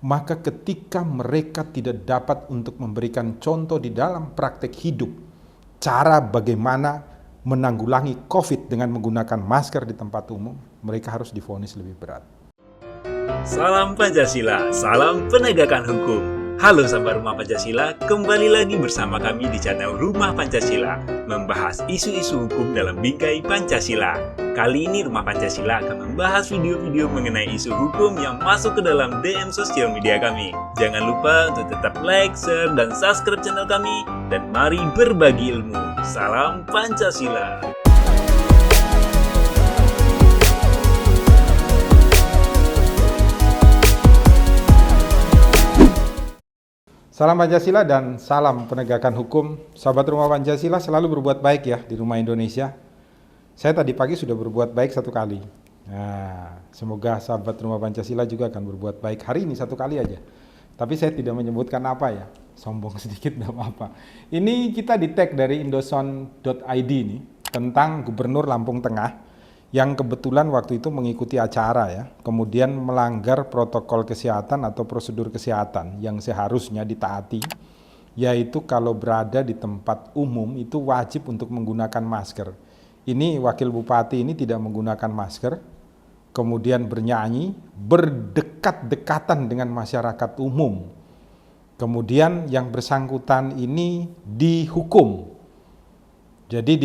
maka ketika mereka tidak dapat untuk memberikan contoh di dalam praktek hidup, cara bagaimana menanggulangi COVID dengan menggunakan masker di tempat umum, mereka harus divonis lebih berat. Salam Pancasila, salam penegakan hukum. Halo sahabat Rumah Pancasila, kembali lagi bersama kami di channel Rumah Pancasila, membahas isu-isu hukum dalam bingkai Pancasila. Kali ini Rumah Pancasila akan membahas video-video mengenai isu hukum yang masuk ke dalam DM sosial media kami. Jangan lupa untuk tetap like, share, dan subscribe channel kami, dan mari berbagi ilmu. Salam Pancasila. Salam Pancasila dan salam penegakan hukum. Sahabat Rumah Pancasila selalu berbuat baik ya di Rumah Indonesia. Saya tadi pagi sudah berbuat baik 1 kali. Nah, semoga sahabat Rumah Pancasila juga akan berbuat baik hari ini 1 kali aja. Tapi saya tidak menyebutkan apa ya, sombong sedikit tidak apa-apa. Ini kita di tag dari indoson.id nih tentang Gubernur Lampung Tengah yang kebetulan waktu itu mengikuti acara ya, kemudian melanggar protokol kesehatan atau prosedur kesehatan yang seharusnya ditaati, yaitu kalau berada di tempat umum itu wajib untuk menggunakan masker. Ini wakil bupati ini tidak menggunakan masker, kemudian bernyanyi, berdekat-dekatan dengan masyarakat umum. Kemudian yang bersangkutan ini dihukum. Jadi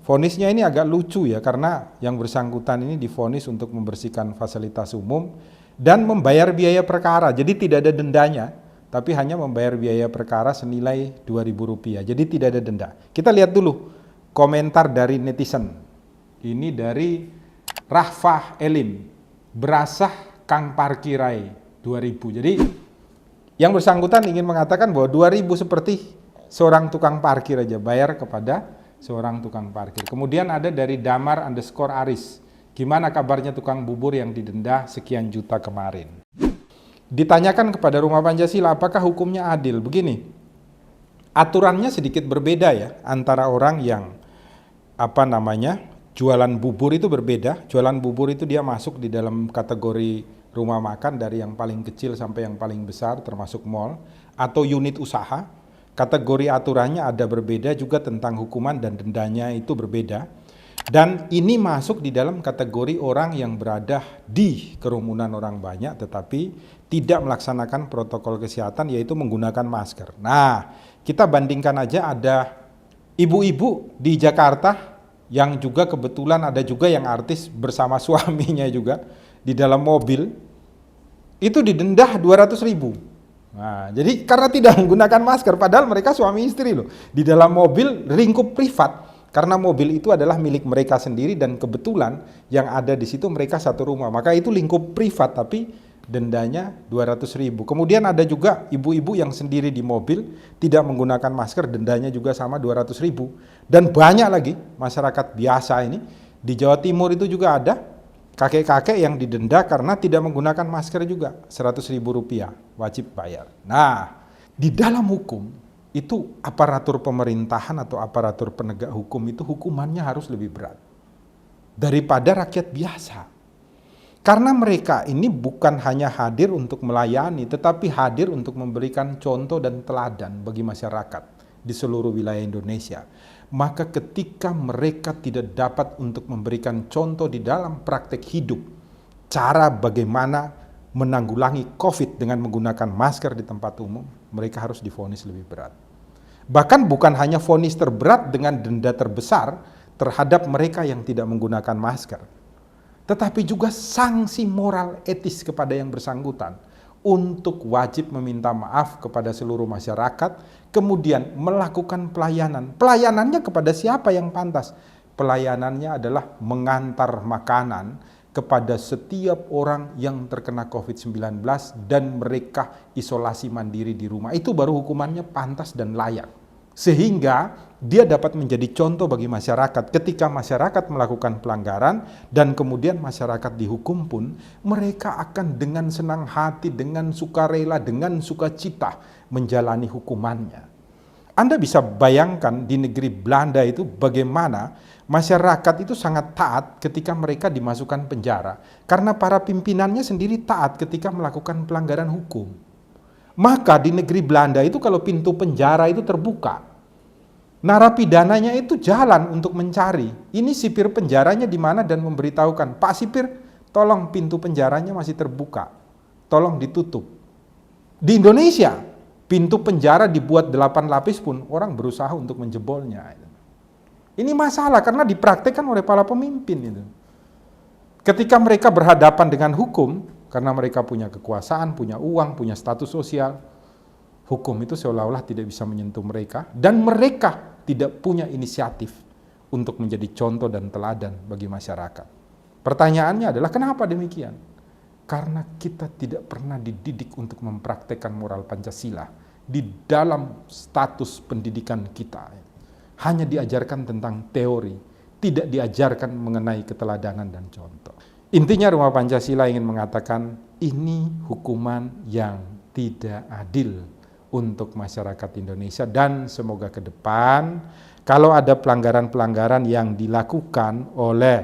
vonisnya ini agak lucu ya, karena yang bersangkutan ini divonis untuk membersihkan fasilitas umum dan membayar biaya perkara. Jadi tidak ada dendanya, tapi hanya membayar biaya perkara senilai Rp2.000. Jadi tidak ada denda. Kita lihat dulu komentar dari netizen. Ini dari Rahfah Elim, berasah Kang Parkirai 2.000. Jadi yang bersangkutan ingin mengatakan bahwa 2.000 seperti seorang tukang parkir aja, bayar kepada seorang tukang parkir. Kemudian ada dari Damar_Aris, gimana kabarnya tukang bubur yang didenda sekian juta kemarin. Ditanyakan kepada Rumah Pancasila apakah hukumnya adil. Begini, aturannya sedikit berbeda ya, antara orang yang jualan bubur itu berbeda. Jualan bubur itu dia masuk di dalam kategori rumah makan dari yang paling kecil sampai yang paling besar termasuk mall atau unit usaha. Kategori aturannya ada berbeda juga, tentang hukuman dan dendanya itu berbeda. Dan ini masuk di dalam kategori orang yang berada di kerumunan orang banyak tetapi tidak melaksanakan protokol kesehatan, yaitu menggunakan masker. Nah, kita bandingkan aja, ada ibu-ibu di Jakarta yang juga kebetulan ada juga yang artis bersama suaminya juga di dalam mobil, itu didenda 200.000. Nah, jadi karena tidak menggunakan masker, padahal mereka suami istri loh, di dalam mobil lingkup privat, karena mobil itu adalah milik mereka sendiri dan kebetulan yang ada di situ mereka satu rumah, maka itu lingkup privat, tapi dendanya 200.000. Kemudian ada juga ibu-ibu yang sendiri di mobil tidak menggunakan masker, dendanya juga sama 200.000. Dan banyak lagi masyarakat biasa ini di Jawa Timur itu juga ada kakek-kakek yang didenda karena tidak menggunakan masker juga, Rp100.000 wajib bayar. Nah, di dalam hukum itu aparatur pemerintahan atau aparatur penegak hukum itu hukumannya harus lebih berat daripada rakyat biasa. Karena mereka ini bukan hanya hadir untuk melayani, tetapi hadir untuk memberikan contoh dan teladan bagi masyarakat di seluruh wilayah Indonesia. Maka ketika mereka tidak dapat untuk memberikan contoh di dalam praktek hidup, cara bagaimana menanggulangi COVID dengan menggunakan masker di tempat umum, mereka harus divonis lebih berat. Bahkan bukan hanya vonis terberat dengan denda terbesar terhadap mereka yang tidak menggunakan masker, tetapi juga sanksi moral etis kepada yang bersangkutan untuk wajib meminta maaf kepada seluruh masyarakat, kemudian melakukan pelayanan. Pelayanannya kepada siapa yang pantas? Pelayanannya adalah mengantar makanan kepada setiap orang yang terkena COVID-19 dan mereka isolasi mandiri di rumah. Itu baru hukumannya pantas dan layak. Sehingga dia dapat menjadi contoh bagi masyarakat. Ketika masyarakat melakukan pelanggaran dan kemudian masyarakat dihukum pun, mereka akan dengan senang hati, dengan sukarela, dengan sukacita menjalani hukumannya. Anda bisa bayangkan di negeri Belanda itu bagaimana masyarakat itu sangat taat ketika mereka dimasukkan penjara. Karena para pimpinannya sendiri taat ketika melakukan pelanggaran hukum. Maka di negeri Belanda itu kalau pintu penjara itu terbuka, narapidananya itu jalan untuk mencari. Ini sipir penjaranya di mana dan memberitahukan, Pak Sipir, tolong pintu penjaranya masih terbuka, tolong ditutup. Di Indonesia, pintu penjara dibuat 8 lapis pun orang berusaha untuk menjebolnya. Ini masalah karena dipraktekkan oleh para pemimpin itu. Ketika mereka berhadapan dengan hukum, karena mereka punya kekuasaan, punya uang, punya status sosial, hukum itu seolah-olah tidak bisa menyentuh mereka, dan mereka tidak punya inisiatif untuk menjadi contoh dan teladan bagi masyarakat. Pertanyaannya adalah kenapa demikian? Karena kita tidak pernah dididik untuk mempraktekkan moral Pancasila di dalam status pendidikan kita. Hanya diajarkan tentang teori, tidak diajarkan mengenai keteladanan dan contoh. Intinya Rumah Pancasila ingin mengatakan ini hukuman yang tidak adil untuk masyarakat Indonesia, dan semoga ke depan kalau ada pelanggaran-pelanggaran yang dilakukan oleh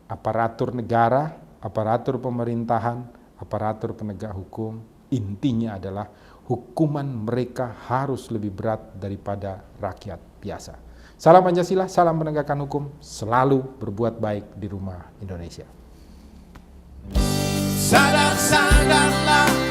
aparatur negara, aparatur pemerintahan, aparatur penegak hukum, intinya adalah hukuman mereka harus lebih berat daripada rakyat biasa. Salam Pancasila, salam penegakan hukum, selalu berbuat baik di rumah Indonesia. Sadar, sadarlah